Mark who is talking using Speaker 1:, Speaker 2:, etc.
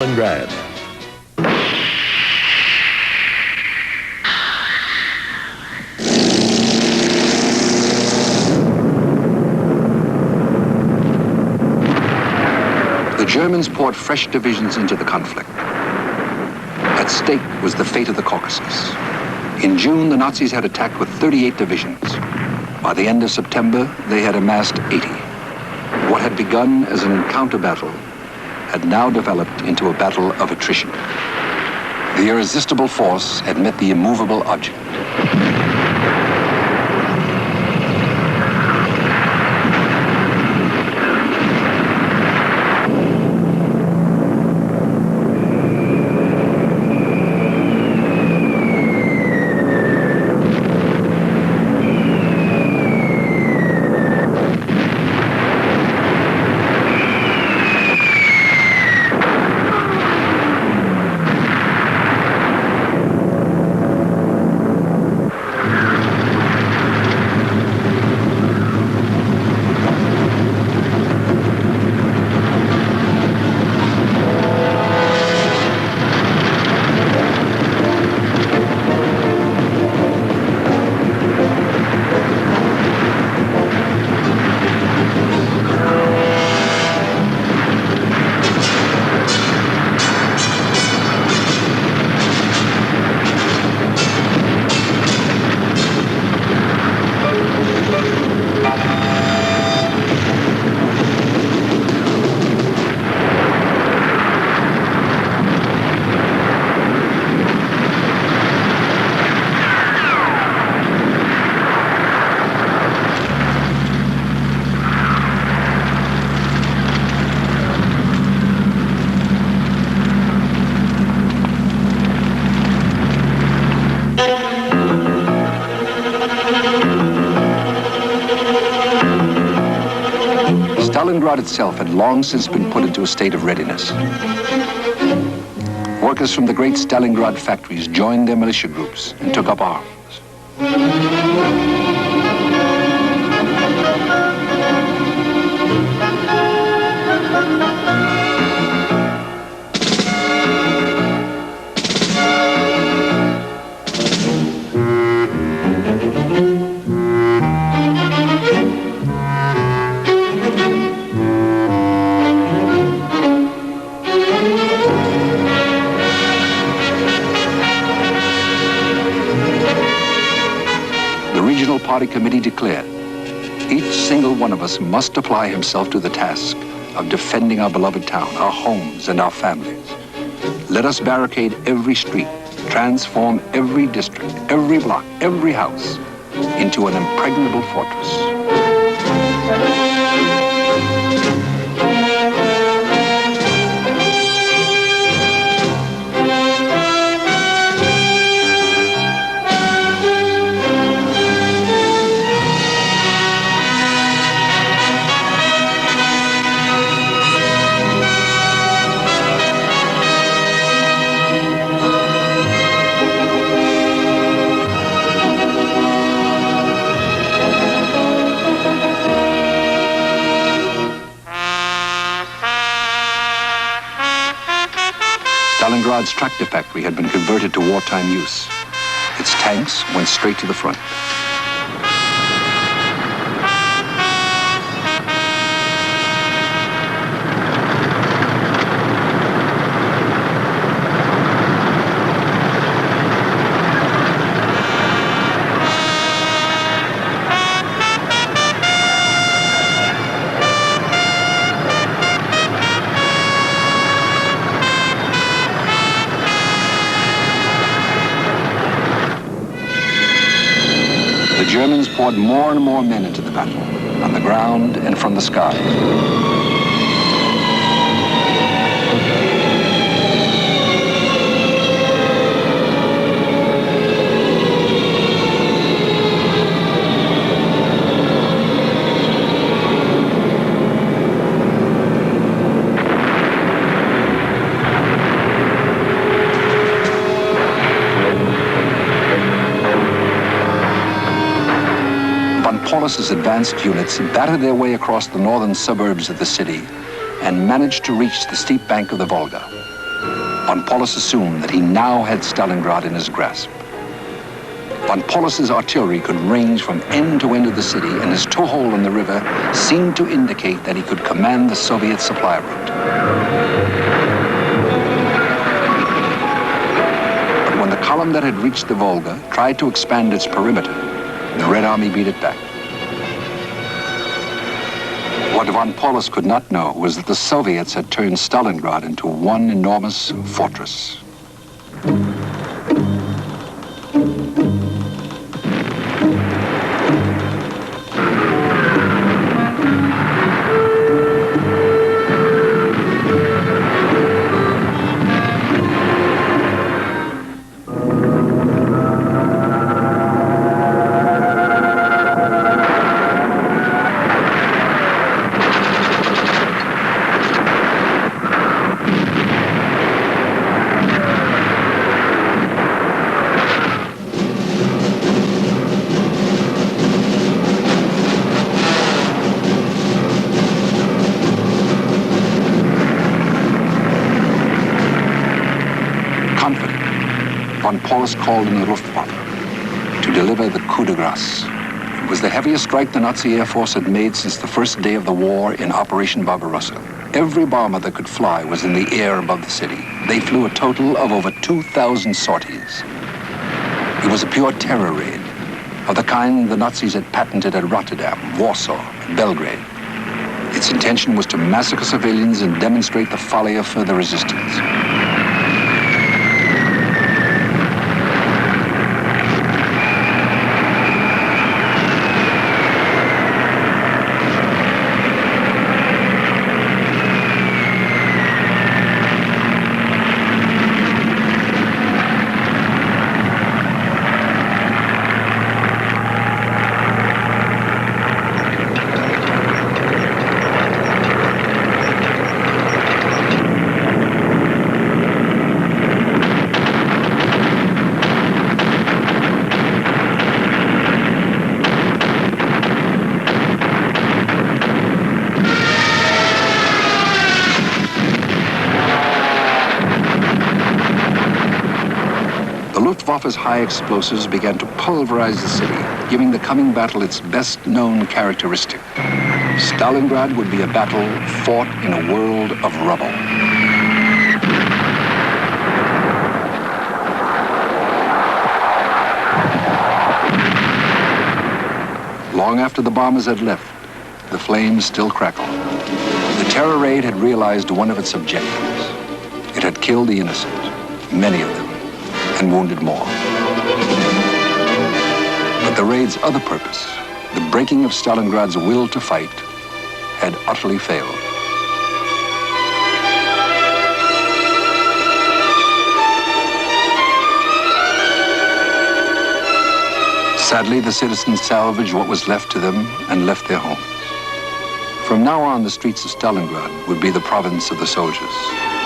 Speaker 1: Stalingrad.
Speaker 2: The Germans poured fresh divisions into the conflict. At stake was the fate of the Caucasus. In June, the Nazis had attacked with 38 divisions. By the end of September, they had amassed 80. What had begun as an encounter battle had now developed into a battle of attrition. The irresistible force had met the immovable object. Stalingrad itself had long since been put into a state of readiness. Workers from the great Stalingrad factories joined their militia groups and took up arms. Party committee declared, each single one of us must apply himself to the task of defending our beloved town, our homes, and our families. Let us barricade every street, transform every district, every block, every house into an impregnable fortress. Stalingrad's tractor factory had been converted to wartime use. Its tanks went straight to the front. The Germans poured more and more men into the battle, on the ground and from the sky. Paulus's advanced units battered their way across the northern suburbs of the city and managed to reach the steep bank of the Volga. Von Paulus assumed that he now had Stalingrad in his grasp. Von Paulus's artillery could range from end to end of the city, and his toehold in the river seemed to indicate that he could command the Soviet supply route. But when the column that had reached the Volga tried to expand its perimeter, the Red Army beat it back. What von Paulus could not know was that the Soviets had turned Stalingrad into one enormous fortress. Von Paulus called in the Luftwaffe to deliver the coup de grace. It was the heaviest strike the Nazi Air Force had made since the first day of the war in Operation Barbarossa. Every bomber that could fly was in the air above the city. They flew a total of over 2,000 sorties. It was a pure terror raid, of the kind the Nazis had patented at Rotterdam, Warsaw, and Belgrade. Its intention was to massacre civilians and demonstrate the folly of further resistance. Luftwaffe's high explosives began to pulverize the city, giving the coming battle its best-known characteristic. Stalingrad would be a battle fought in a world of rubble. Long after the bombers had left, the flames still crackled. The terror raid had realized one of its objectives. It had killed the innocent, many of them, and wounded more. But the raid's other purpose, the breaking of Stalingrad's will to fight, had utterly failed. Sadly, the citizens salvaged what was left to them and left their homes. From now on, the streets of Stalingrad would be the province of the soldiers.